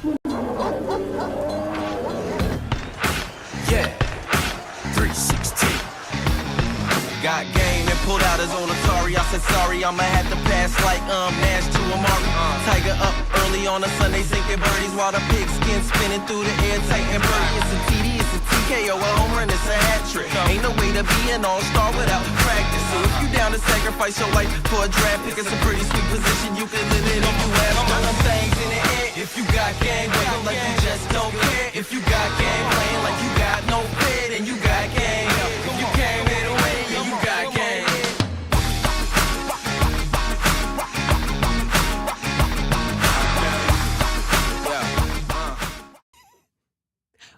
Yeah, 316. Got game and pulled out his own Atari. I said sorry, I'ma have to pass like Nash to Amari. Tiger up early on a Sunday, sinking birdies while the pigskin spinning through the air, tight and birdie. It's a TD, it's a TKO, a home run, it's a hat trick. Ain't no way to be an all-star without practice. So if you down to sacrifice your life for a draft pick, it's a pretty sweet position you can live in if you have some things in the air. If you got game, wave like you just don't care. If you got game, playing like you got no fear, then you got game. If you came in the way, then you got game.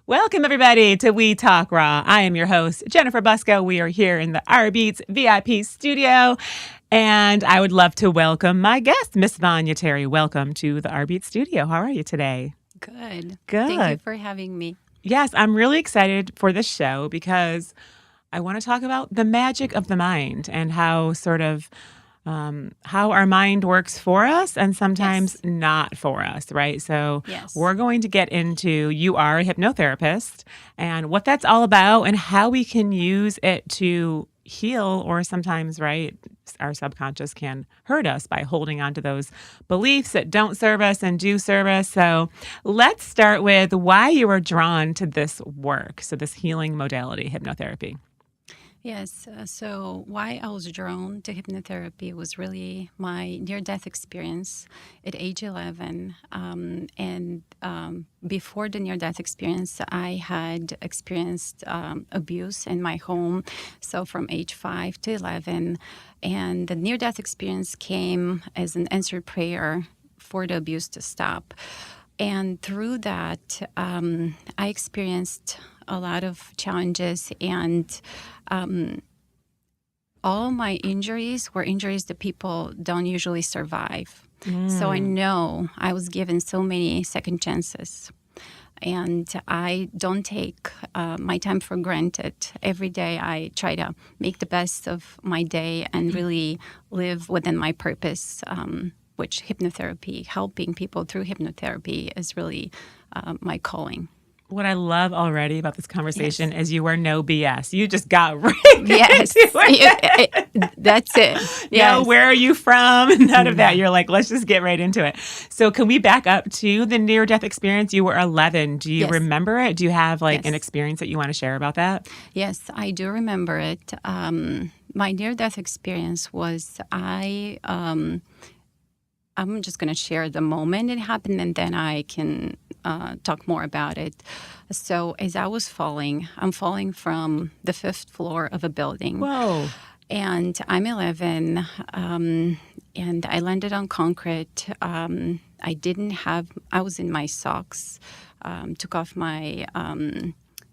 Welcome, everybody, to We Talk Raw. I am your host, Jennifer Busco. We are here in the R Beats VIP studio, and I would love to welcome my guest, Miss Vanya Terry. Welcome to the R Beats studio. How are you today? Good. Good. Thank you for having me. Yes, I'm really excited for this show because I want to talk about the magic of the mind and how how our mind works for us and sometimes not for us, right? So we're going to get into, you are a hypnotherapist, and what that's all about and how we can use it to heal, or sometimes, right, our subconscious can hurt us by holding on to those beliefs that don't serve us and do serve us. So let's start with why you were drawn to this work, so this healing modality, hypnotherapy. Yes. So why I was drawn to hypnotherapy was really my near-death experience at age 11. Before the near-death experience, I had experienced abuse in my home. So from age 5 to 11. And the near-death experience came as an answered prayer for the abuse to stop. And through that, I experienced a lot of challenges, and all my injuries were injuries that people don't usually survive. So I know I was given so many second chances, and I don't take my time for granted. Every day I try to make the best of my day and really live within my purpose, which hypnotherapy, helping people through hypnotherapy, is really my calling. What I love already about this conversation is you were no BS. You just got right into it. That's it. Yes. No, where are you from? None of that. You're like, let's just get right into it. So can we back up to the near-death experience? You were 11. Do you remember it? Do you have an experience that you want to share about that? Yes, I do remember it. My near-death experience was I'm just going to share the moment it happened, and then I can talk more about it. So as I was I'm falling from the 5th floor of a building. Whoa. And I'm 11, and I landed on concrete. I was in my socks, took off my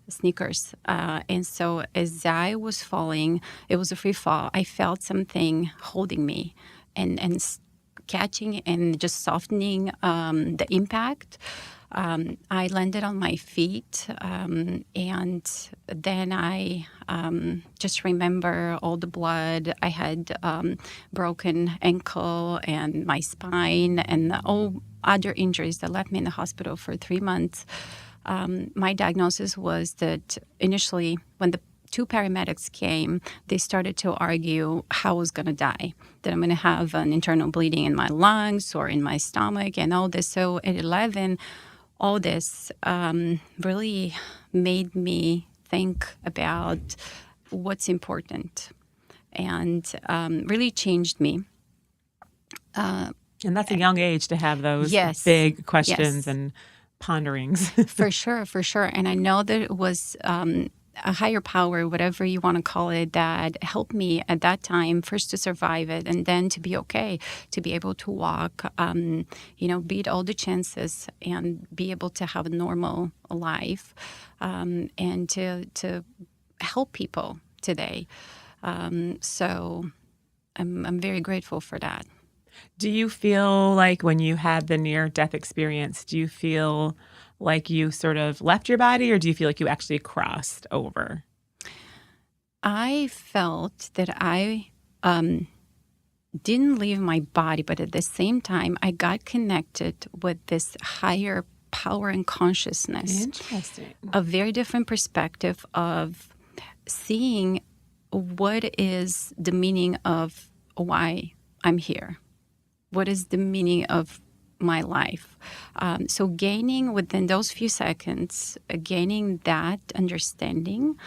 sneakers. And so as I was falling, it was a free fall. I felt something holding me and catching and just softening the impact. I landed on my feet, and then I just remember all the blood. I had broken ankle and my spine and all other injuries that left me in the hospital for 3 months. My diagnosis was that initially, when the 2 paramedics came, they started to argue how I was going to die, that I'm going to have an internal bleeding in my lungs or in my stomach and all this. So at 11, all this really made me think about what's important, and really changed me. And that's a young age to have those big questions and ponderings. For sure. And I know that it was a higher power, whatever you want to call it, that helped me at that time, first to survive it and then to be okay, to be able to walk, beat all the chances and be able to have a normal life, and to help people today. So I'm very grateful for that. Do you feel like when you had the near-death experience, do you feel like you sort of left your body, or do you feel like you actually crossed over? I felt that I didn't leave my body, but at the same time, I got connected with this higher power and consciousness. Interesting. A very different perspective of seeing what is the meaning of why I'm here. What is the meaning of my life? So gaining within those few seconds, gaining that understanding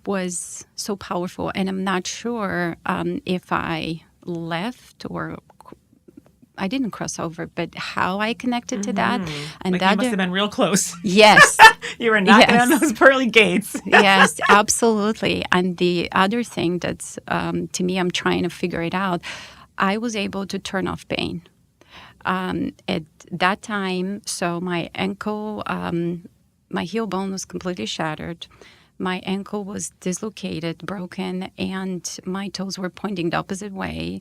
was so powerful. And I'm not sure if I left or I didn't cross over, but how I connected to that. And Like that you must have been real close. Yes. You were knocking on Yes. those pearly gates. Yes, absolutely. And the other thing that's, to me, I'm trying to figure it out, I was able to turn off pain. At that time, so my ankle, my heel bone was completely shattered. My ankle was dislocated, broken, and my toes were pointing the opposite way.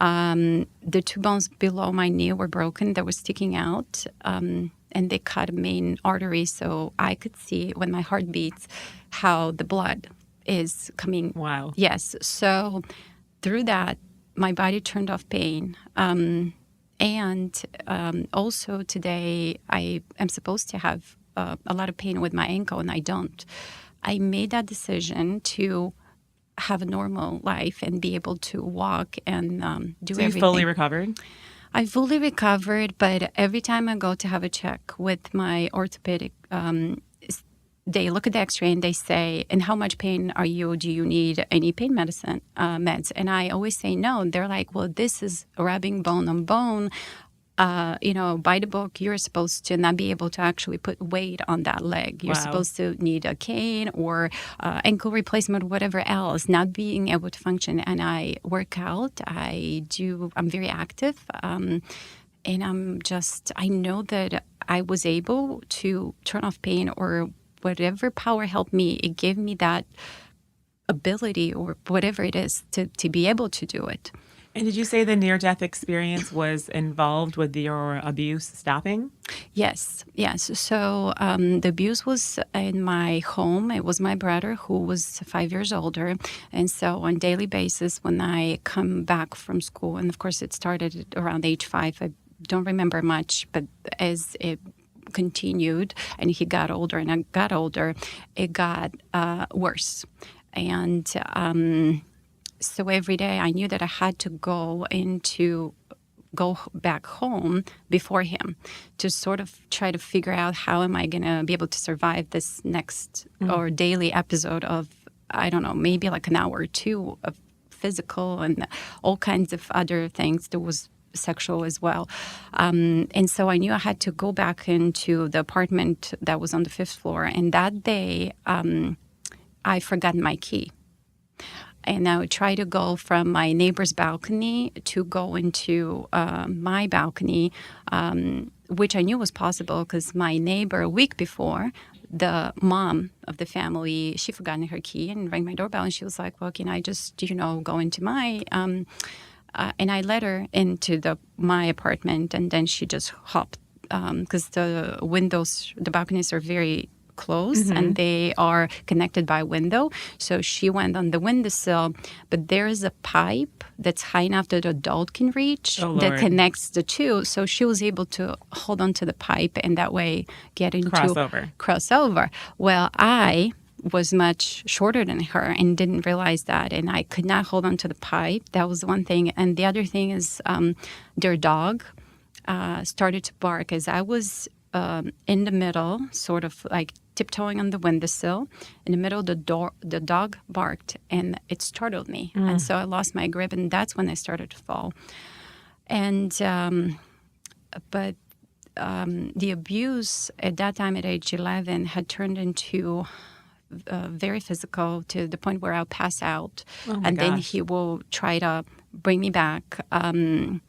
The two bones below my knee were broken. They were sticking out, and they cut a main artery, so I could see when my heart beats how the blood is coming. Wow. Yes. So through that, my body turned off pain. And also today, I am supposed to have a lot of pain with my ankle, and I don't. I made that decision to have a normal life and be able to walk and do So you everything. fully recovered? I fully recovered, but every time I go to have a check with my orthopedic, they look at the x-ray and they say, and how much pain are you? Do you need any pain medicine, meds? And I always say no. They're like, well, this is rubbing bone on bone. By the book, you're supposed to not be able to actually put weight on that leg. You're Wow. supposed to need a cane or ankle replacement, whatever else, not being able to function. And I work out. I'm very active. And I know that I was able to turn off pain or whatever power helped me. It gave me that ability or whatever it is to be able to do it. And did you say the near-death experience was involved with your abuse stopping? Yes. So the abuse was in my home. It was my brother who was 5 years older. And so on a daily basis, when I come back from school, and of course it started around age 5, I don't remember much, but as it continued and he got older and I got older, it got worse. And so every day I knew that I had to go back home before him to sort of try to figure out how am I going to be able to survive this next or daily episode of, I don't know, maybe like an hour or two of physical and all kinds of other things. There was sexual as well. And so I knew I had to go back into the apartment that was on the 5th floor. And that day, I forgot my key. And I would try to go from my neighbor's balcony to go into my balcony, which I knew was possible because my neighbor a week before, the mom of the family, she forgot her key and rang my doorbell. And she was like, well, can I just, go into my... and I let her into my apartment, and then she just hopped because the windows, the balconies are very close and they are connected by a window. So she went on the windowsill, but there is a pipe that's high enough that an adult can reach that connects the two. So she was able to hold on to the pipe and that way get into crossover. Well, I was much shorter than her and didn't realize that, and I could not hold on to the pipe. That was one thing. And the other thing is their dog started to bark as I was in the middle, sort of like tiptoeing on the windowsill. In the middle of the door, the dog barked, and it startled me. And so I lost my grip, and that's when I started to fall. And but the abuse at that time at age 11 had turned into very physical to the point where I'll pass out. Then he will try to bring me back. And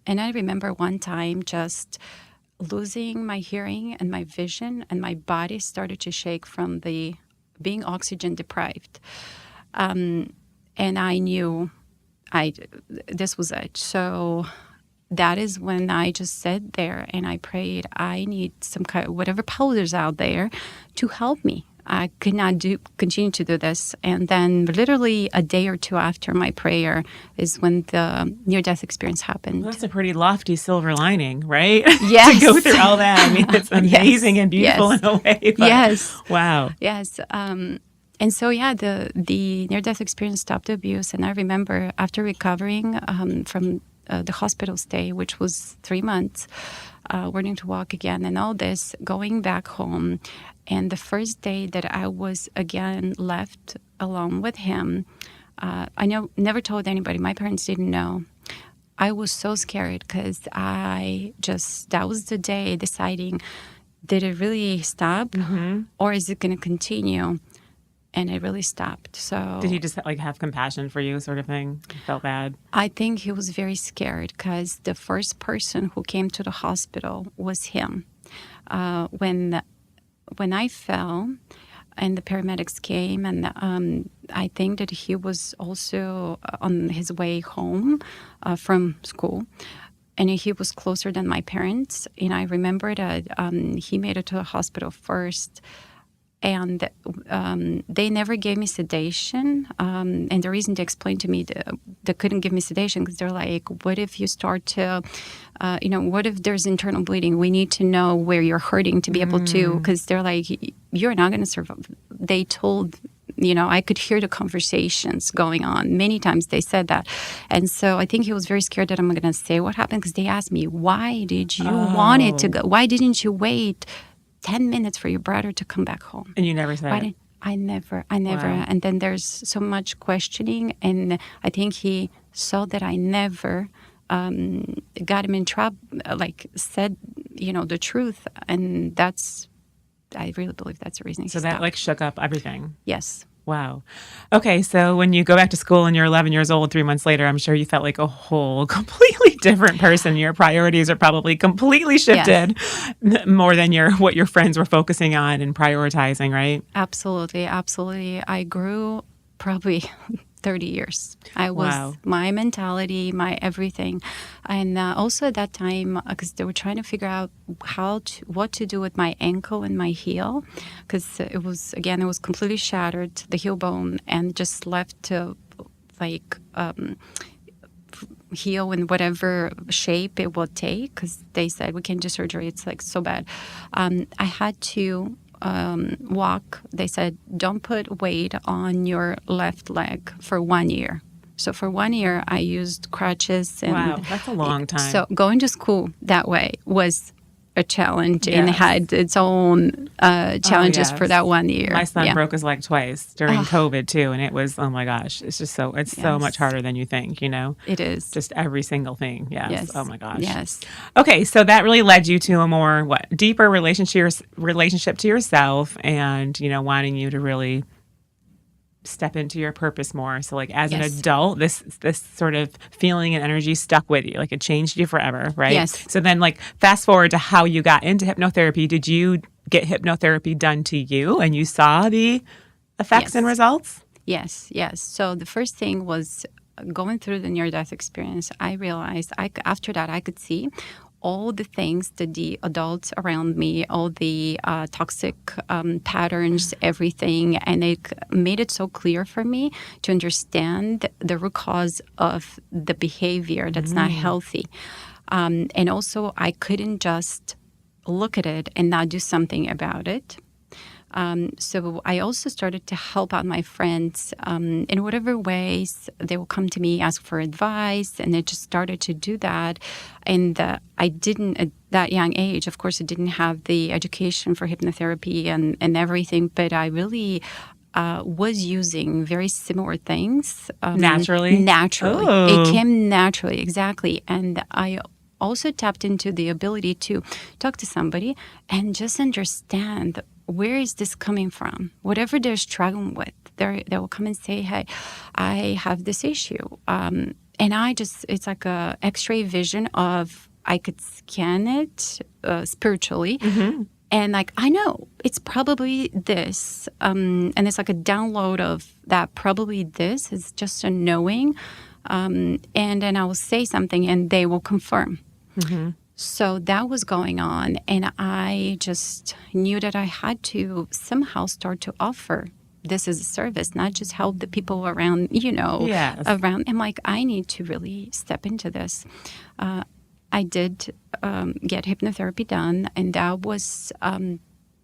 I remember one time just losing my hearing and my vision, and my body started to shake from being oxygen deprived. And I knew this was it. So that is when I just sat there and I prayed, I need some kind of whatever powers out there to help me. I could not continue to do this. And then literally a day or two after my prayer is when the near-death experience happened. Well, that's a pretty lofty silver lining, right? Yes. To go through all that. I mean, it's amazing and beautiful in a way. But, Yes. Wow. Yes. And so, the near-death experience stopped the abuse. And I remember after recovering from the hospital stay, which was 3 months, learning to walk again and all this, going back home. And the first day that I was again left alone with him, I never told anybody. My parents didn't know. I was so scared because that was the day deciding, did it really stop or is it going to continue? And it really stopped. So did he just like have compassion for you, sort of thing? You felt bad? I think he was very scared because the first person who came to the hospital was him. When I fell and the paramedics came, and I think that he was also on his way home from school. And he was closer than my parents. And I remember that he made it to the hospital first. And they never gave me sedation. And the reason they explained to me they couldn't give me sedation because they're like, what if you start to, what if there's internal bleeding? We need to know where you're hurting to be able to, because they're like, you're not going to survive. They told, I could hear the conversations going on. Many times they said that. And so I think he was very scared that I'm going to say what happened because they asked me, why did you want it to go? Why didn't you wait 10 minutes for your brother to come back home? And you never said it? I never. Wow. And then there's so much questioning. And I think he saw that I never got him in trouble, said, the truth. And I really believe that's the reason. So that shook up everything. Yes. Wow. Okay, so when you go back to school and you're 11 years old, 3 months later, I'm sure you felt like a whole completely different person. Your priorities are probably completely shifted more than what your friends were focusing on and prioritizing, right? Absolutely. Absolutely. I grew probably 30 years. My mentality, my everything. And also at that time, because they were trying to figure out what to do with my ankle and my heel, because it was completely shattered, the heel bone, and just left to heal in whatever shape it would take, because they said, we can't do surgery. It's so bad. I had to walk. They said, don't put weight on your left leg for 1 year. So for 1 year, I used crutches. And wow, that's a long time. So going to school that way was a challenge, and it had its own challenges for that 1 year. My son broke his leg twice during COVID too, and it was, oh my gosh, it's just so much harder than you think, It is. Just every single thing. Yes. Oh my gosh. Yes. Okay, so that really led you to a more deeper relationship to yourself, and wanting you to really step into your purpose more. So as an adult, this sort of feeling and energy stuck with you, it changed you forever, right? Yes. So then fast forward to how you got into hypnotherapy. Did you get hypnotherapy done to you and you saw the effects and results? Yes. So the first thing was going through the near-death experience. I realized after that I could see all the things that the adults around me, all the toxic patterns, everything. And it made it so clear for me to understand the root cause of the behavior that's not healthy. And also, I couldn't just look at it and not do something about it. So I also started to help out my friends in whatever ways they will come to me, ask for advice, and I just started to do that. And I didn't, at that young age, of course, I didn't have the education for hypnotherapy and everything, but I really was using very similar things. Naturally? Naturally. Oh. It came naturally, exactly. And I also tapped into the ability to talk to somebody and just understand, where is this coming from? Whatever they're struggling with, they will come and say, hey, I have this issue. And it's like a X-ray vision of, I could scan it spiritually. Mm-hmm. And I know it's probably this. And it's like a download of that, probably this is just a knowing. And then I will say something and they will confirm. Mm-hmm. So that was going on, and I just knew that I had to somehow start to offer this as a service, not just help the people around, Yes. around. I'm like, I need to really step into this. I did get hypnotherapy done, and that was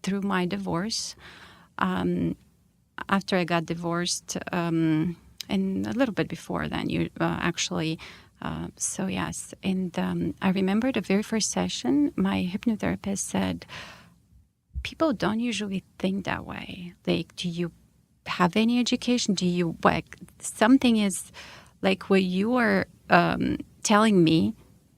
through my divorce. After I got divorced, and a little bit before then, actually. So yes, and I remember the very first session, my hypnotherapist said, people don't usually think that way. Like, do you have any education? Do you, like, something is like what you are telling me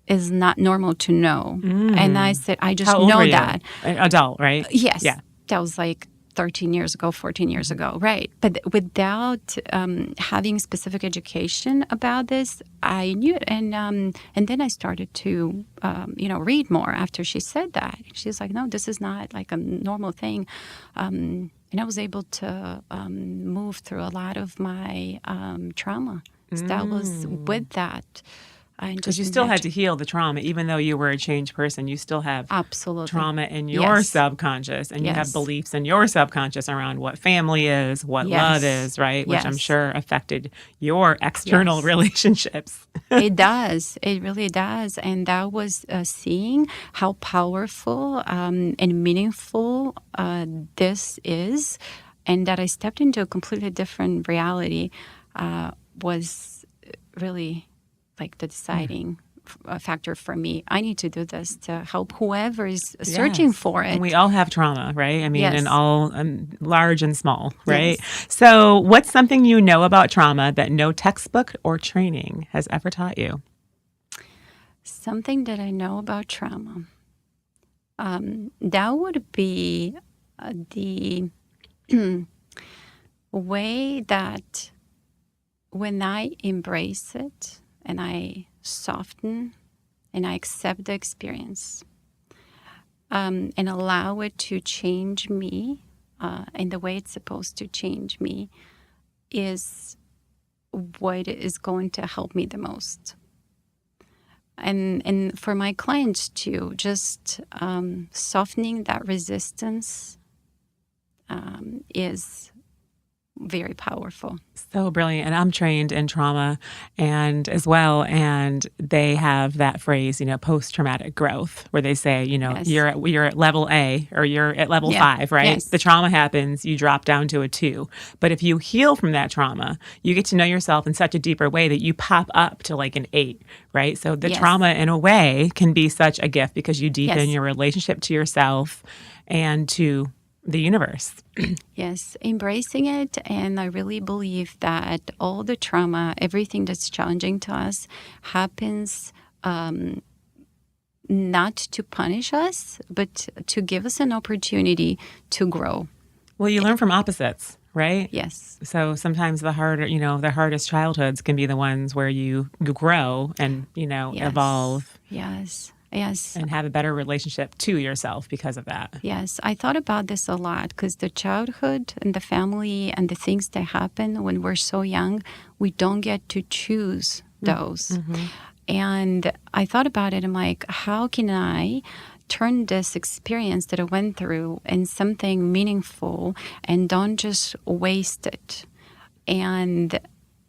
is not normal to know. And I said, I just How old know were you? that. An adult, right? Yes. Yeah. That was like 13 years ago, 14 years ago. Right. But without having specific education about this, I knew it. And then I started to, read more after she said that. She's like, no, this is not like a normal thing. And I was able to move through a lot of my trauma. So that was with that. Because you still had to heal the trauma, even though you were a changed person. You still have absolutely trauma in your Yes. subconscious, and you have Yes. beliefs in your subconscious around what family is, what Yes. love is, right? Which I'm Yes. sure affected your external Yes. relationships. It does. It really does. And that was seeing how powerful and meaningful this is, and that I stepped into a completely different reality was really like the deciding factor for me. I need to do this to help whoever is searching Yes. for it. And we all have trauma, right? I mean, Yes. in all large and small, right? Yes. So, what's something you know about trauma that no textbook or training has ever taught you? Something that I know about trauma. That would be the way that when I embrace it and I soften and I accept the experience and allow it to change me in the way it's supposed to change me is what is going to help me the most. And for my clients too, just softening that resistance is very powerful. So brilliant. And I'm trained in trauma and as well. And they have that phrase, post-traumatic growth, where they say, Yes. you're at level A or you're at level Yeah. 5, right? Yes. The trauma happens, you drop down to a 2. But if you heal from that trauma, you get to know yourself in such a deeper way that you pop up to like an 8, right? So the Yes. trauma in a way can be such a gift because you deepen Yes. your relationship to yourself and to the universe. Yes, embracing it. And I really believe that all the trauma, everything that's challenging to us, happens not to punish us, but to give us an opportunity to grow. Well, you learn from opposites, right? Yes. So sometimes the hardest childhoods can be the ones where you grow and, Yes. evolve Yes. Yes. and have a better relationship to yourself because of that. Yes, I thought about this a lot because the childhood and the family and the things that happen when we're so young, we don't get to choose those. Mm-hmm. And I thought about it. I'm like, how can I turn this experience that I went through in something meaningful and don't just waste it? And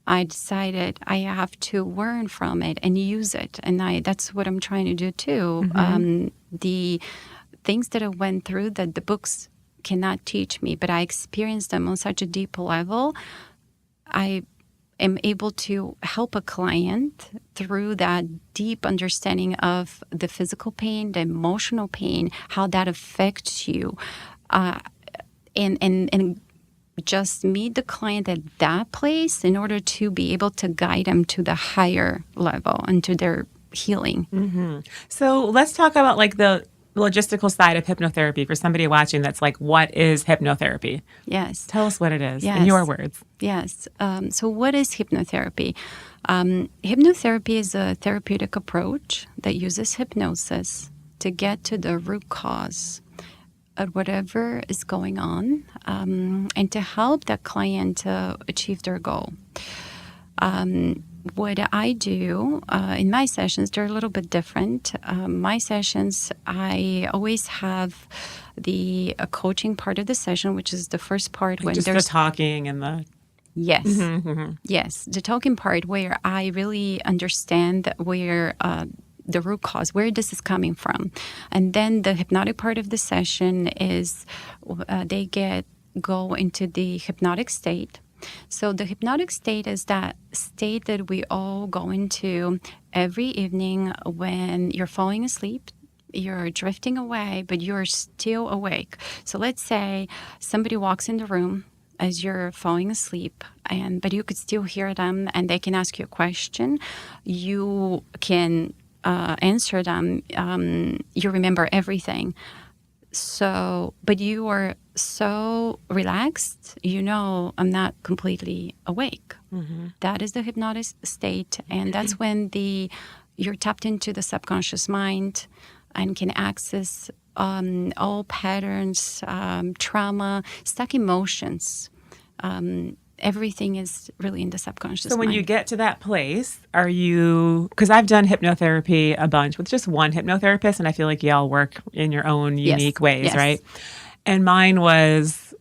I decided I have to learn from it and use it. And that's what I'm trying to do too. Mm-hmm. The things that I went through that the books cannot teach me, but I experienced them on such a deep level, I am able to help a client through that deep understanding of the physical pain, the emotional pain, how that affects you. And just meet the client at that place in order to be able to guide them to the higher level and to their healing. Mm-hmm. So let's talk about like the logistical side of hypnotherapy for somebody watching that's like, what is hypnotherapy? Yes. Tell us what it is in Yes. your words. Yes. So what is hypnotherapy? Hypnotherapy is a therapeutic approach that uses hypnosis to get to the root cause of whatever is going on and to help that client achieve their goal. what I do in my sessions, they're a little bit different. My sessions, I always have the coaching part of the session, which is the first part when Just there's the talking and the... yes, yes, the talking part where I really understand where the root cause, where this is coming from, and then the hypnotic part of the session is they go into the hypnotic state. So the hypnotic state is that state that we all go into every evening when you're falling asleep. You're drifting away, but you're still awake. So let's say somebody walks in the room as you're falling asleep, but you could still hear them, and they can ask you a question. You can answer them. You remember everything. So, but you are so relaxed, I'm not completely awake. That is the hypnotic state, and that's when you're tapped into the subconscious mind and can access all patterns, trauma, stuck emotions. Everything is really in the subconscious So when mind. you get to that place, are you, because I've done hypnotherapy a bunch with just one hypnotherapist, and I feel like y'all work in your own unique ways, yes. right? And mine was,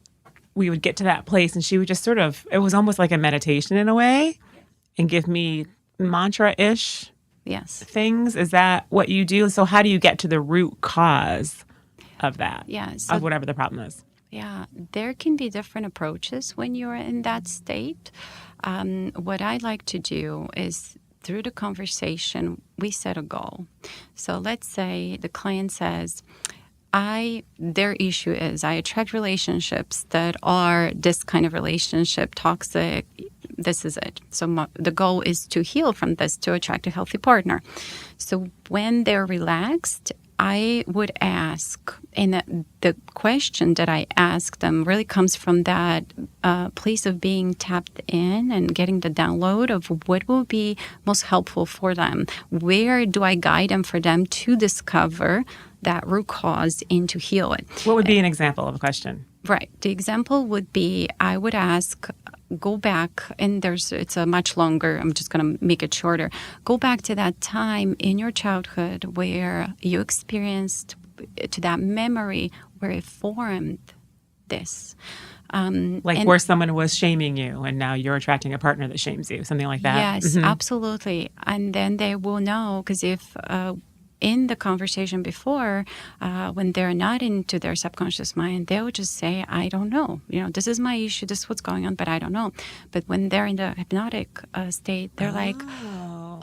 we would get to that place and she would just sort of, it was almost like a meditation in a way, and give me mantra-ish Yes. things. Is that what you do? So how do you get to the root cause of that? Yeah. So of whatever the problem is? yeah, there can be different approaches when you're in that state. What I like to do is through the conversation, we set a goal. So let's say the client says, their issue is I attract relationships that are this kind of relationship, toxic. This is it. So the goal is to heal from this, to attract a healthy partner. So when they're relaxed, I would ask, and the question that I ask them really comes from that place of being tapped in and getting the download of what will be most helpful for them. Where do I guide them for them to discover that root cause and to heal it? What would be an example of a question? Right. The example would be, I would ask, go back, and it's a much longer, I'm just going to make it shorter. Go back to that time in your childhood where you experienced, to that memory where it formed this. Where someone was shaming you and now you're attracting a partner that shames you, something like that? Yes, absolutely. And then they will know, because if in the conversation before, when they're not into their subconscious mind, they'll just say, I don't know. This is my issue. This is what's going on, but I don't know. But when they're in the hypnotic state, they're like,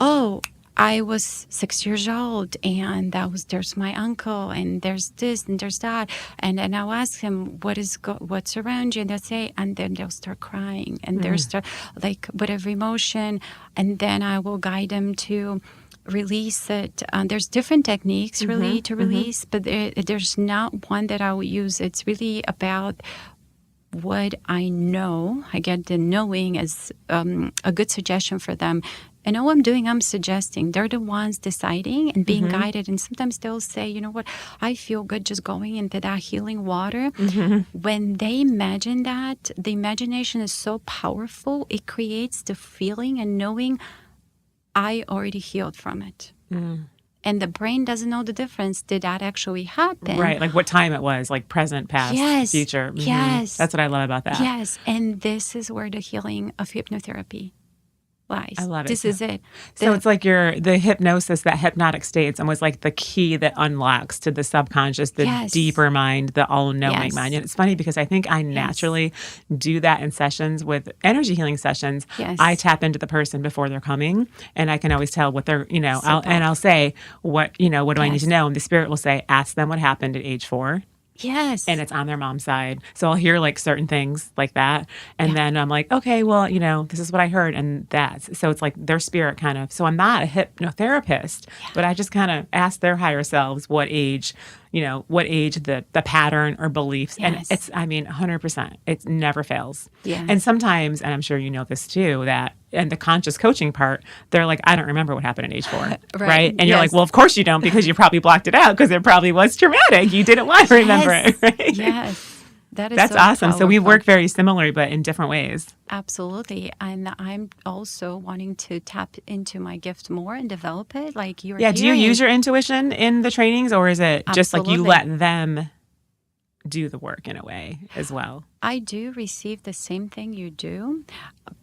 oh, I was 6 years old, and there's my uncle, and there's this, and there's that. And then I'll ask him, what's around you? And they'll say, and then they'll start crying, and they'll start, like, whatever emotion. And then I will guide them to release it. There's different techniques really to release, but there's not one that I will use. It's really about what I know. I get the knowing as a good suggestion for them. And all I'm doing, I'm suggesting. They're the ones deciding and being guided. And sometimes they'll say, you know what, I feel good just going into that healing water. When they imagine that, the imagination is so powerful. It creates the feeling and knowing I already healed from it. And the brain doesn't know the difference. Did that actually happen? Right, like what time it was, like present, past, future. Yes. That's what I love about that. Yes, and this is where the healing of hypnotherapy lies. I love it. This is it. So it's like the hypnosis, that hypnotic state, it's almost like the key that unlocks to the subconscious, the deeper mind, the all-knowing mind. And it's funny because I think I naturally do that in sessions with energy healing sessions. Yes. I tap into the person before they're coming, and I can always tell what they're, I'll say, what do I need to know? And the spirit will say, ask them what happened at age 4. Yes. And it's on their mom's side. So I'll hear like certain things like that. And then I'm like, okay, well, this is what I heard. And so it's like their spirit kind of, so I'm not a hypnotherapist, but I just kind of ask their higher selves what age the pattern or beliefs. Yes. And it's, 100%, it never fails. Yes. And sometimes, and I'm sure you know this too, that and the conscious coaching part, they're like, I don't remember what happened at age 4. Right. And you're like, well, of course you don't, because you probably blocked it out because it probably was traumatic. You didn't want to remember it. Right? Yes. That is That's so awesome. So we powerful. work very similarly, but in different ways. Absolutely. And I'm also wanting to tap into my gift more and develop it. Like you're Yeah. Do you hearing. use your intuition in the trainings, or is it just like you Absolutely. let them do the work in a way as well? I do receive the same thing you do,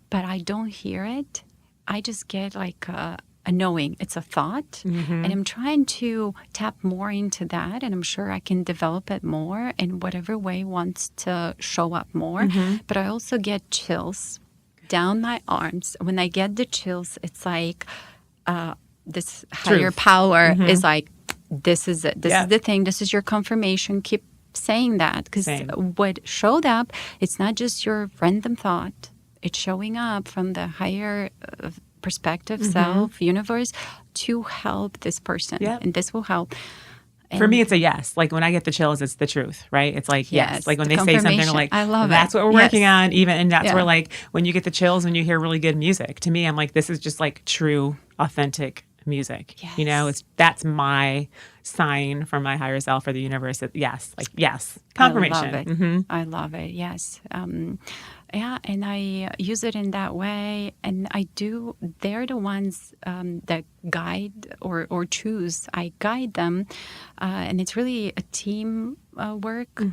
but I don't hear it. I just get like a knowing. It's a thought. And I'm trying to tap more into that. And I'm sure I can develop it more in whatever way wants to show up more. But I also get chills down my arms. When I get the chills, it's like this higher power is like, this is it. This is the thing. This is your confirmation. Keep saying that. Because Same. what showed up, it's not just your random thought. It's showing up from the higher perspective, self, universe, to help this person. Yep. And this will help. For me, it's a yes. Like when I get the chills, it's the truth, right? It's like, yes. Yes, Like when the they say something, confirmation. like, I love that's it. what we're working Yes. on. Even, and that's Yeah. where like, when you get the chills, when you hear really good music, to me, I'm like, this is just like true, authentic music. You know, Yes. that's my sign from my higher self or the universe. That yes, like, yes, confirmation. I love it. I love it. Yes. Yeah, and I use it in that way, and I do. They're the ones that guide or choose. I guide them, and it's really a team work.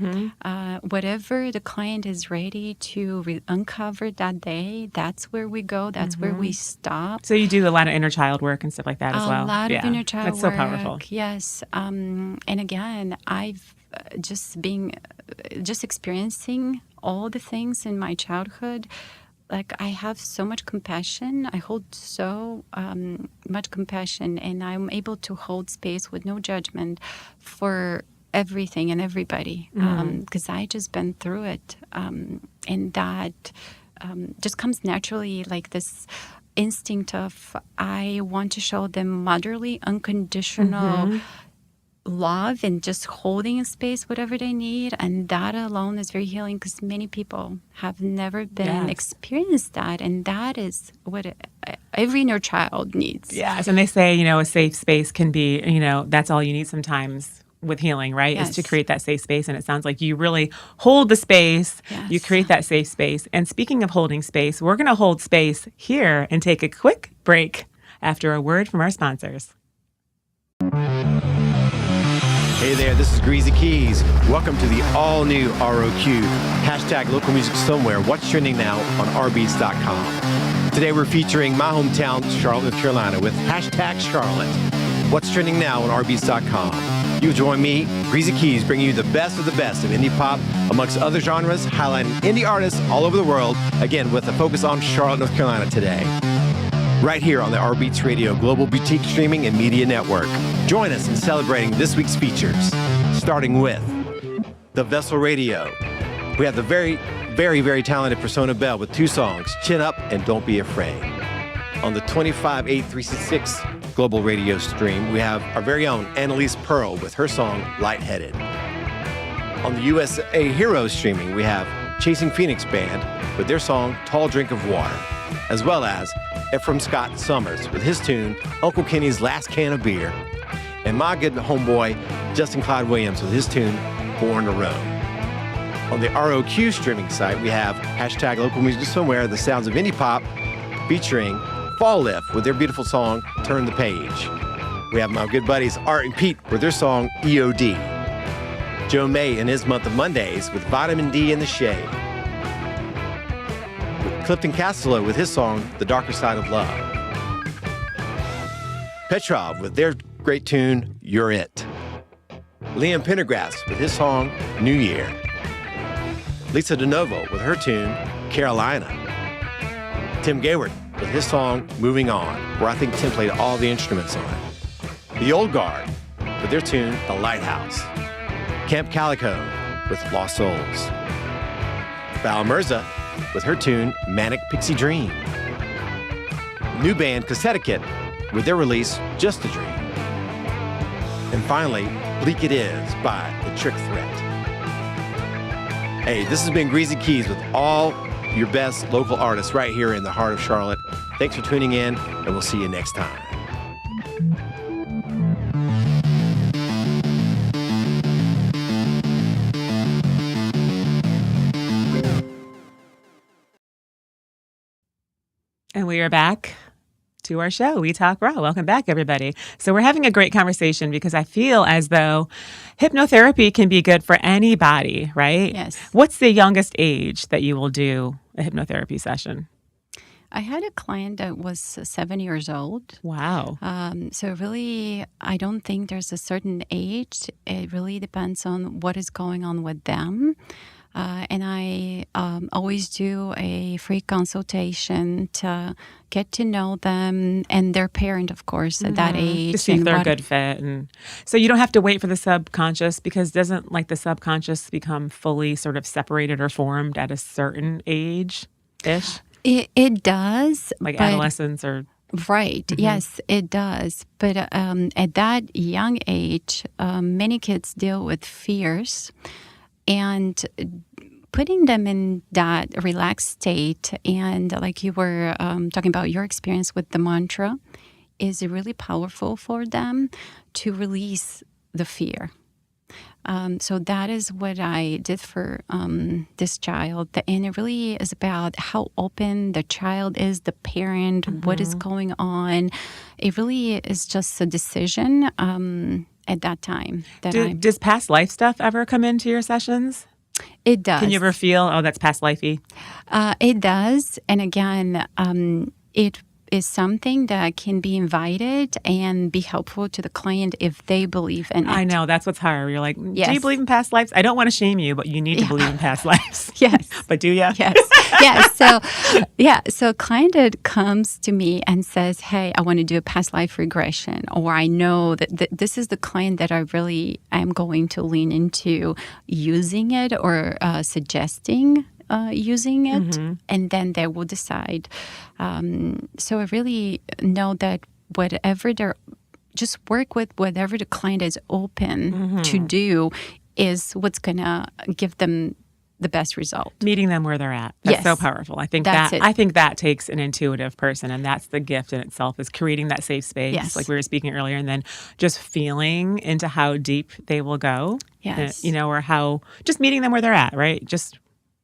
Whatever the client is ready to uncover that day, that's where we go. That's where we stop. So you do a lot of inner child work and stuff like that as well. A lot of inner child That's so work. powerful. Yes. And again, I've just experiencing all the things in my childhood. Like I have so much compassion. I hold so much compassion, and I'm able to hold space with no judgment for everything and everybody, because I just been through it, and that just comes naturally, like this instinct of I want to show them motherly, unconditional love and just holding a space, whatever they need. And that alone is very healing, because many people have never been experienced that. And that is what every inner child needs. Yes. And they say, you know, a safe space can be, you know, that's all you need sometimes with healing, right? Is to create that safe space. And it sounds like you really hold the space. Yes. You create that safe space. And speaking of holding space, we're going to hold space here and take a quick break after a word from our sponsors. Hey there, this is Greasy Keys. Welcome to the all-new ROQ. Hashtag local music somewhere. What's trending now on rbeats.com. Today we're featuring my hometown, Charlotte, North Carolina, with hashtag Charlotte. What's trending now on rbeats.com. You join me, Greasy Keys, bringing you the best of indie pop, amongst other genres, highlighting indie artists all over the world, again, with a focus on Charlotte, North Carolina today. Right here on the R Beats Radio Global Boutique Streaming and Media Network. Join us in celebrating this week's features, starting with The Vessel Radio. We have the very, very, very talented Persona Bell with 2 songs, Chin Up and Don't Be Afraid. On the 258366 Global Radio stream, we have our very own Annalise Pearl with her song, Lightheaded. On the USA Heroes streaming, we have Chasing Phoenix Band with their song, Tall Drink of Water, as well as Ephraim Scott Summers with his tune, Uncle Kenny's Last Can of Beer, and my good homeboy, Justin Clyde Williams with his tune, Born to Roam. On the ROQ streaming site, we have hashtag local music somewhere, the sounds of indie pop, featuring Fall Lift with their beautiful song, Turn the Page. We have my good buddies, Art and Pete, with their song, EOD. Joe May in his month of Mondays with Vitamin D in the Shade. Clifton Castello with his song, The Darker Side of Love. Petrov with their great tune, You're It. Liam Pendergrass with his song, New Year. Lisa DeNovo with her tune, Carolina. Tim Gayward with his song, Moving On, where I think Tim played all the instruments on it. The Old Guard with their tune, The Lighthouse. Camp Calico with Lost Souls. Val Mirza with her tune, Manic Pixie Dream. New band Cassettikit with their release, Just a Dream. And finally, Bleak It Is by The Trick Threat. Hey, this has been Greasy Keys with all your best local artists right here in the heart of Charlotte. Thanks for tuning in, and we'll see you next time. we are back to our show, We Talk Raw. Welcome back, everybody. So we're having a great conversation because I feel as though hypnotherapy can be good for anybody, right? Yes. What's the youngest age that you will do a hypnotherapy session? I had a client that was 7 years old. Wow. So really, I don't think there's a certain age. It really depends on what is going on with them. And I always do a free consultation to get to know them and their parent, of course, at that age. To see if and they're a what- good fit. And so you don't have to wait for the subconscious, because doesn't like the subconscious become fully sort of separated or formed at a certain age-ish? It does. Like but- adolescence or... Right. Yes, it does. But at that young age, many kids deal with fears, and putting them in that relaxed state, and like you were talking about your experience with the mantra, is really powerful for them to release the fear. So that is what I did for this child. And it really is about how open the child is, the parent, what is going on. It really is just a decision at that time. Does past life stuff ever come into your sessions? It does. Can you ever feel, oh, that's past lifey? It does. And again, it is something that can be invited and be helpful to the client if they believe in it. I know, that's what's hard. You're like, do Yes. you believe in past lives? I don't want to shame you, but you need to believe in past lives. Yes. But do you? Yes. Yes. So a client that comes to me and says, hey, I want to do a past life regression, or I know that this is the client that I really am going to lean into using it or suggesting using it, and then they will decide. So I really know that just work with whatever the client is open to do is what's going to give them the best result. Meeting them where they're at. That's Yes. so powerful. I think That's it. I think that takes an intuitive person, and that's the gift in itself, is creating that safe space, Yes. like we were speaking earlier, and then just feeling into how deep they will go. Yes. Or how just meeting them where they're at, right? Just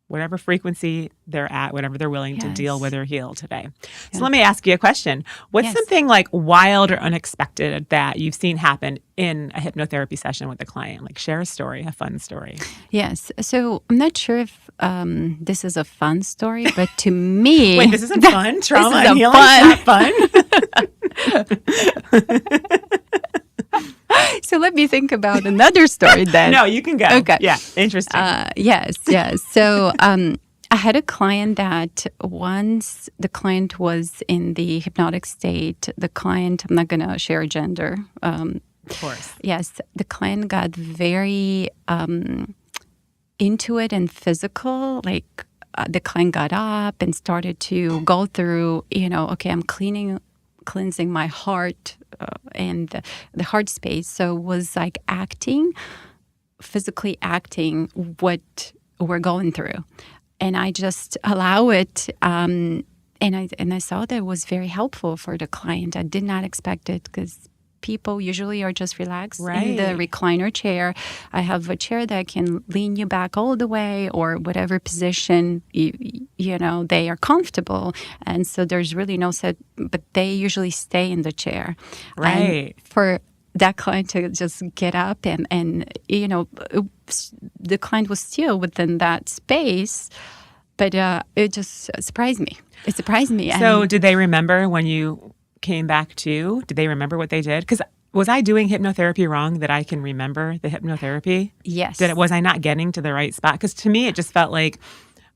whatever frequency they're at, whatever they're willing to deal Yes. with or heal today. So let me ask you a question. What's Yes. something like wild or unexpected that you've seen happen in a hypnotherapy session with a client? Like share a story, a fun story. Yes. So I'm not sure if this is a fun story, but to me... Wait, this isn't fun? Trauma is and a healing is fun. not fun? So let me think about another story then. No, you can go. Okay. Yeah, interesting. Yes. So I had a client that once the client was in the hypnotic state, the client, I'm not going to share gender. Of course. Yes, the client got very into it and physical. Like the client got up and started to go through, okay, I'm cleansing my heart and the heart space. So it was like physically acting what we're going through. And I just allow it. And I saw that it was very helpful for the client. I did not expect it because people usually are just relaxed in the recliner chair. I have a chair that can lean you back all the way, or whatever position they are comfortable. And so there's really no set, but they usually stay in the chair. Right. And for that client to just get up and the client was still within that space, but it just surprised me. It surprised me. So did they remember when you came back to? Did they remember what they did? Because was I doing hypnotherapy wrong that I can remember the hypnotherapy? Yes. Was I not getting to the right spot? Because to me, it just felt like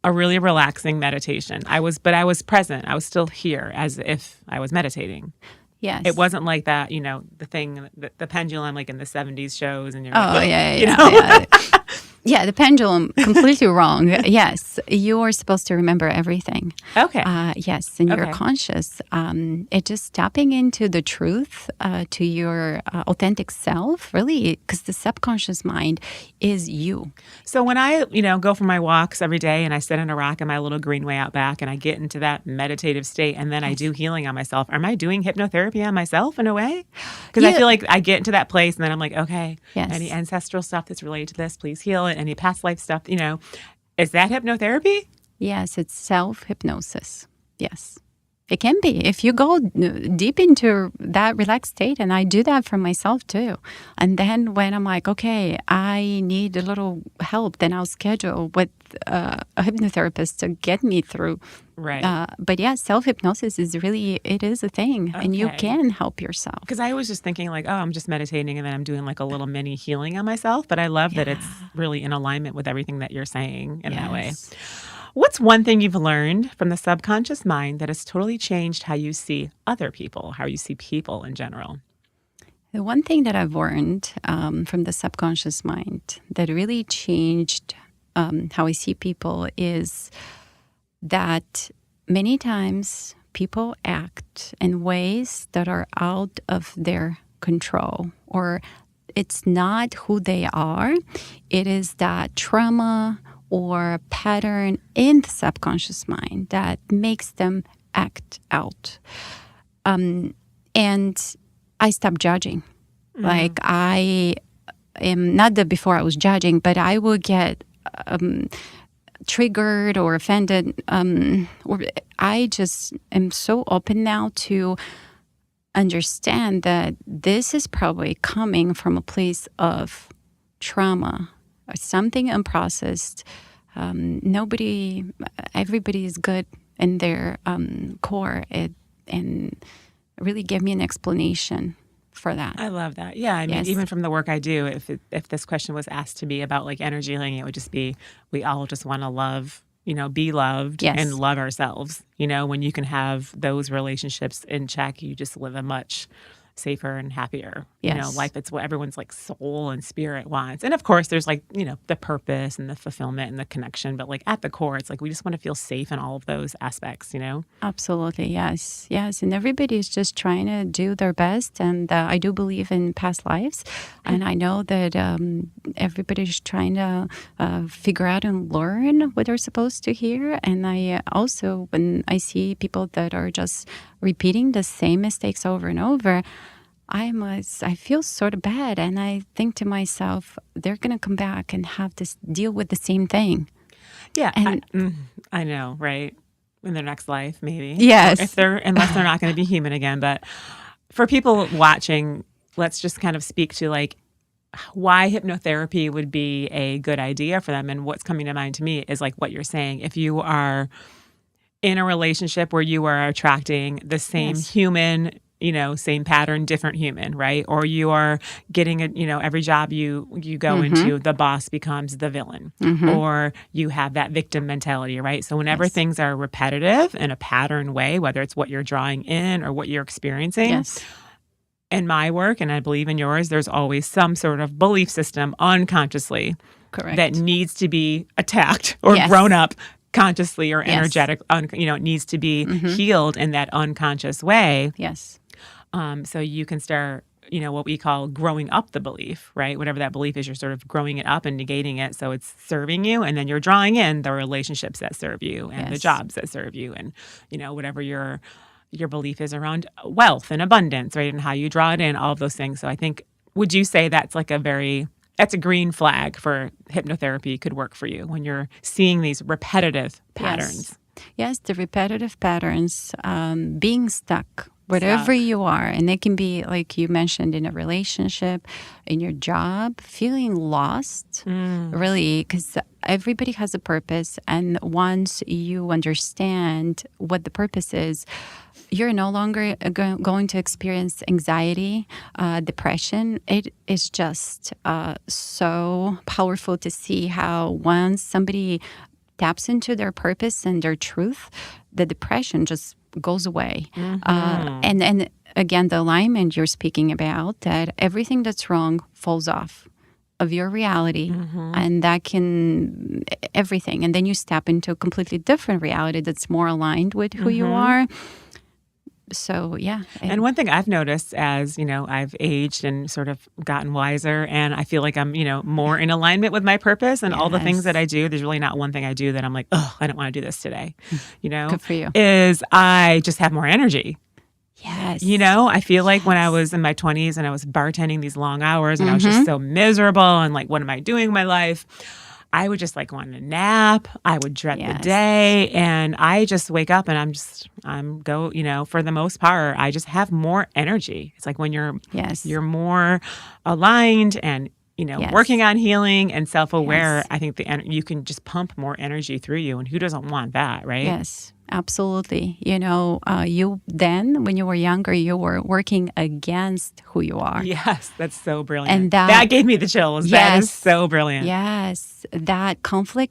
a really relaxing meditation. I was present. I was still here as if I was meditating. Yes. It wasn't like that, the thing, the pendulum, like in the 70s shows. And you're Oh, like, yeah. Yeah, the pendulum, completely wrong. Yes, you are supposed to remember everything. Okay. Yes, and you're Okay. conscious. It just tapping into the truth, to your authentic self, really, because the subconscious mind is you. So when I, go for my walks every day and I sit on a rock in my little greenway out back and I get into that meditative state and then I do healing on myself, am I doing hypnotherapy on myself in a way? Because I feel like I get into that place and then I'm like, okay, Yes. any ancestral stuff that's related to this, please heal it. Any past life stuff, is that hypnotherapy? Yes, it's self-hypnosis. Yes. It can be. If you go deep into that relaxed state, and I do that for myself too. And then when I'm like, okay, I need a little help, then I'll schedule with a hypnotherapist to get me through. Right. But yeah, self-hypnosis is really, it is a thing. And you Okay. can help yourself. Because I was just thinking like, oh, I'm just meditating and then I'm doing like a little mini healing on myself. But I love that it's really in alignment with everything that you're saying in that way. Yes. What's one thing you've learned from the subconscious mind that has totally changed how you see other people, how you see people in general? The one thing that I've learned from the subconscious mind that really changed how I see people is that many times people act in ways that are out of their control, or it's not who they are. It is that trauma or pattern in the subconscious mind that makes them act out. And I stopped judging. Like I am, not that before I was judging, but I would get triggered or offended. Or I just am so open now to understand that this is probably coming from a place of trauma, or something unprocessed. Everybody is good in their core, and really give me an explanation for that. I love that. Yeah, I mean, Yes. even from the work I do, if this question was asked to me about like energy healing, it would just be, we all just want to love, be loved Yes. and love ourselves. When you can have those relationships in check, you just live a much safer and happier, Yes. life. It's what everyone's like soul and spirit wants. And of course there's like, the purpose and the fulfillment and the connection, but like at the core, it's like, we just want to feel safe in all of those aspects, Absolutely, yes. And everybody is just trying to do their best. And I do believe in past lives. And I know that everybody's trying to figure out and learn what they're supposed to hear. And I also, when I see people that are just repeating the same mistakes over and over, I feel sort of bad. And I think to myself, they're going to come back and have to deal with the same thing. Yeah. And I know, right? In their next life, maybe. Yes. Or unless they're not going to be human again. But for people watching, let's just kind of speak to like why hypnotherapy would be a good idea for them. And what's coming to mind to me is like what you're saying. If you are in a relationship where you are attracting the same Yes. human, same pattern, different human, right? Or you are getting every job you go into, the boss becomes the villain, or you have that victim mentality, right? So whenever Yes. things are repetitive in a pattern way, whether it's what you're drawing in or what you're experiencing, yes. in my work, and I believe in yours, there's always some sort of belief system unconsciously Correct. that needs to be attacked or Yes. grown up consciously or Yes. energetic. It needs to be healed in that unconscious way. Yes. So you can start, what we call growing up the belief, right? Whatever that belief is, you're sort of growing it up and negating it. So it's serving you. And then you're drawing in the relationships that serve you and the Yes. jobs that serve you. And, whatever your belief is around wealth and abundance, right? And how you draw it in, all of those things. So I think, would you say that's like that's a green flag for hypnotherapy could work for you when you're seeing these repetitive patterns? Yes, the repetitive patterns, being stuck wherever you are. And it can be, like you mentioned, in a relationship, in your job, feeling lost, really, because everybody has a purpose. And once you understand what the purpose is, you're no longer going to experience anxiety, depression. It is just so powerful to see how once somebody taps into their purpose and their truth, the depression just goes away. And again, the alignment you're speaking about, that everything that's wrong falls off of your reality, and that can everything. And then you step into a completely different reality that's more aligned with who you are. So, yeah. And one thing I've noticed as, I've aged and sort of gotten wiser, and I feel like I'm, more in alignment with my purpose and all the things that I do. There's really not one thing I do that I'm like, oh, I don't want to do this today. Good for you. Is I just have more energy. Yes. I feel like when I was in my 20s and I was bartending these long hours and I was just so miserable and like, what am I doing in my life? I would just like want to nap. I would dread the Yes. day. And I just wake up and for the most part, I just have more energy. It's like when Yes. you're more aligned and, Yes. working on healing and self-aware, Yes. I think you can just pump more energy through you. And who doesn't want that, right? Yes, absolutely. You then, when you were younger, you were working against who you are. Yes, that's so brilliant. And that gave me the chills. That is Yes. so brilliant. Yes, that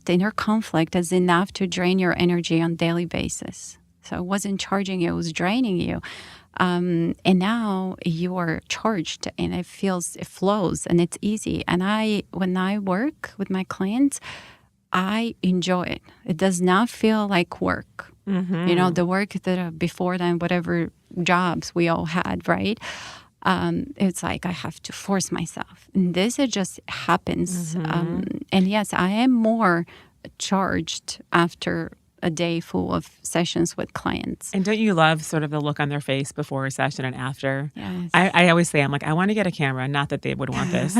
inner conflict is enough to drain your energy on a daily basis. So it wasn't charging you, it was draining you. And now you are charged and it flows and it's easy. And when I work with my clients, I enjoy it. It does not feel like work. Mm-hmm. The work that before then, whatever jobs we all had, right? It's like I have to force myself. And this, it just happens. And yes, I am more charged after a day full of sessions with clients. And don't you love sort of the look on their face before a session and after? Yes. I always say, I'm like, I want to get a camera. Not that they would want this,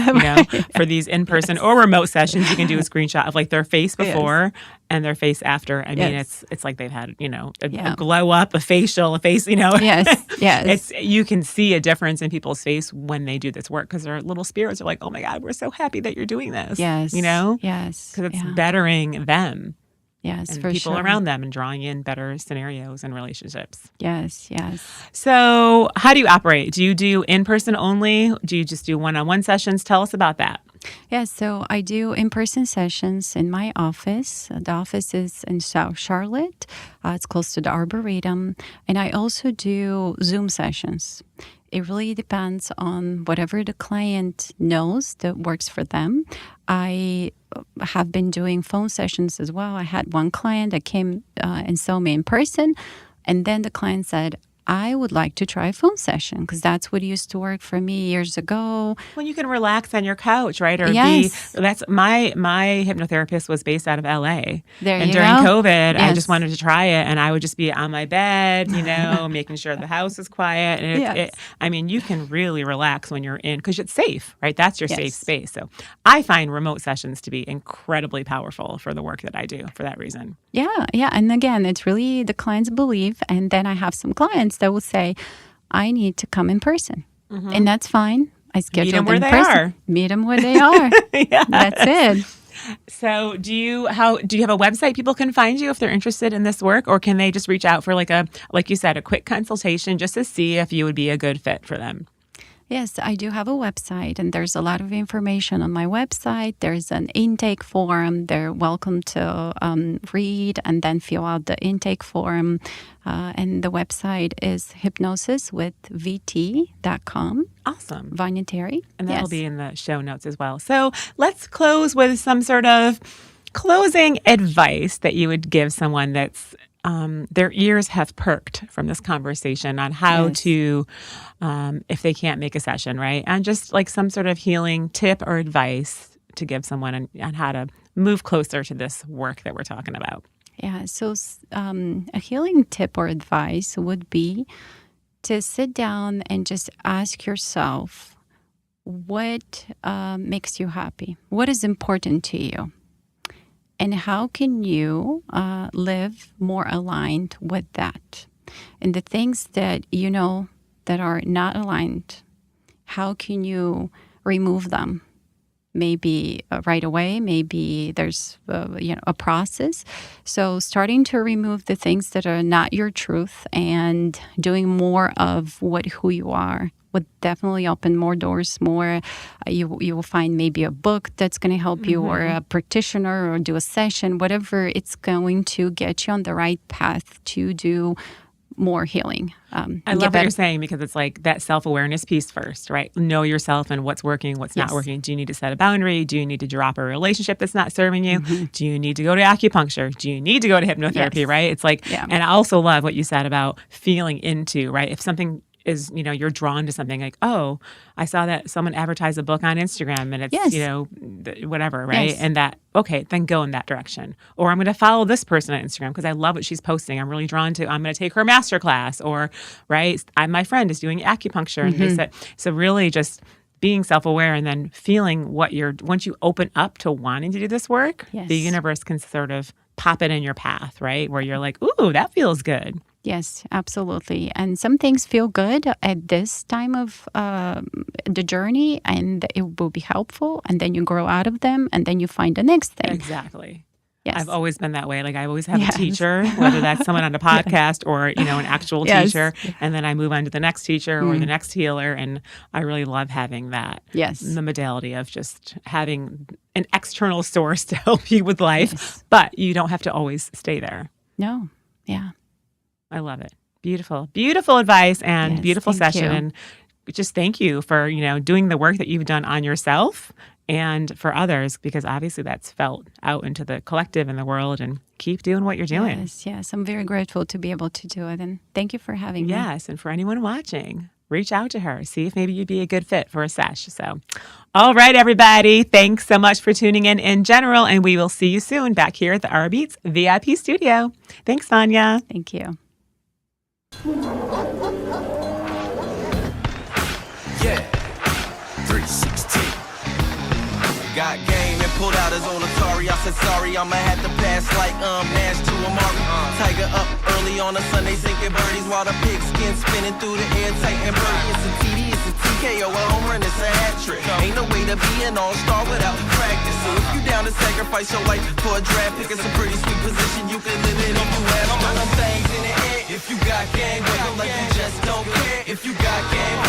for these in-person or remote sessions. You can do a screenshot of like their face before and their face after. I mean, it's like they've had, a glow up, a facial, a face, Yes, yes. You can see a difference in people's face when they do this work because their little spirits are like, oh my God, we're so happy that you're doing this. Yes. Yes. Because it's bettering them. Yes, And for people sure. around them and drawing in better scenarios and relationships. Yes, yes. So how do you operate? Do you do in-person only? Do you just do one-on-one sessions? Tell us about that. Yeah, so I do in-person sessions in my office. The office is in South Charlotte. It's close to the Arboretum. And I also do Zoom sessions. It really depends on whatever the client knows that works for them. I have been doing phone sessions as well. I had one client that came and saw me in person. And then the client said, I would like to try a phone session because that's what used to work for me years ago. Well, you can relax on your couch, right? Or Yes. that's my hypnotherapist was based out of LA. There And you during go. COVID, I Yes. just wanted to try it, and I would just be on my bed, making sure the house is quiet. And Yes. you can really relax when you're in because it's safe, right? That's your safe Yes. space. So I find remote sessions to be incredibly powerful for the work that I do for that reason. Yeah. And again, it's really the client's belief. And then I have some clients that will say, I need to come in person. And that's fine. I schedule them where in they person. are. Meet them where they are. Yeah. That's it. So do you have a website people can find you if they're interested in this work, or can they just reach out for like you said, a quick consultation just to see if you would be a good fit for them? Yes, I do have a website, and there's a lot of information on my website. There's an intake form. They're welcome to read and then fill out the intake form. And the website is hypnosiswithvt.com. Awesome. Vanya Terry. And that'll Yes. be in the show notes as well. So let's close with some sort of closing advice that you would give someone that's their ears have perked from this conversation on how Yes. to, if they can't make a session, right? And just like some sort of healing tip or advice to give someone on how to move closer to this work that we're talking about. Yeah, so a healing tip or advice would be to sit down and just ask yourself, what makes you happy? What is important to you? And how can you live more aligned with that? And the things that you know that are not aligned, how can you remove them? Maybe right away, maybe there's a process. So starting to remove the things that are not your truth and doing more of who you are would definitely open more doors. More, you will find maybe a book that's going to help you, or a practitioner, or do a session, whatever. It's going to get you on the right path to do more healing. I love what you're saying, because it's like that self-awareness piece first, right? Know yourself and what's working, what's not working. Do you need to set a boundary? Do you need to drop a relationship that's not serving you? Do you need to go to acupuncture? Do you need to go to hypnotherapy, right? It's like, and I also love what you said about feeling into, right? If something is, you're drawn to something like, oh, I saw that someone advertised a book on Instagram and it's, whatever, right? Yes. And that, okay, then go in that direction. Or I'm going to follow this person on Instagram because I love what she's posting. I'm really drawn to, I'm going to take her masterclass, or, right, my friend is doing acupuncture. And they said, so really just being self-aware and then feeling once you open up to wanting to do this work, Yes. the universe can sort of pop it in your path, right? Where you're like, ooh, that feels good. Yes, absolutely. And some things feel good at this time of the journey, and it will be helpful. And then you grow out of them, and then you find the next thing. Exactly. Yes. I've always been that way. Like I always have Yes. a teacher, whether that's someone on a podcast or, an actual Yes. teacher. And then I move on to the next teacher or the next healer. And I really love having that. Yes. The modality of just having an external source to help you with life. Yes. But you don't have to always stay there. No. Yeah. I love it. Beautiful, beautiful advice and Yes, beautiful thank session. you. And just thank you for, doing the work that you've done on yourself and for others, because obviously that's felt out into the collective and the world, and keep doing what you're doing. Yes. Yes. I'm very grateful to be able to do it. And thank you for having me. Yes. And for anyone watching, reach out to her, see if maybe you'd be a good fit for a sesh. So, all right, everybody. Thanks so much for tuning in general. And we will see you soon back here at the Aura Beats VIP studio. Thanks, Vanya. Thank you. Yeah, 316. Got game and pulled out his own Atari. I said sorry, I'ma have to pass like Nash to Amari. Tiger up early on a Sunday, sinking birdies while the pigskin spinning through the air, tight and birdie. It's a TD, it's a TKO, a home run, it's a hat trick. Ain't no way to be an all-star without practice. So if you down to sacrifice your life for a draft pick, it's a pretty sweet position. You can live it if you have some things in the air. If you got game, wake up like you just don't care. If you got game,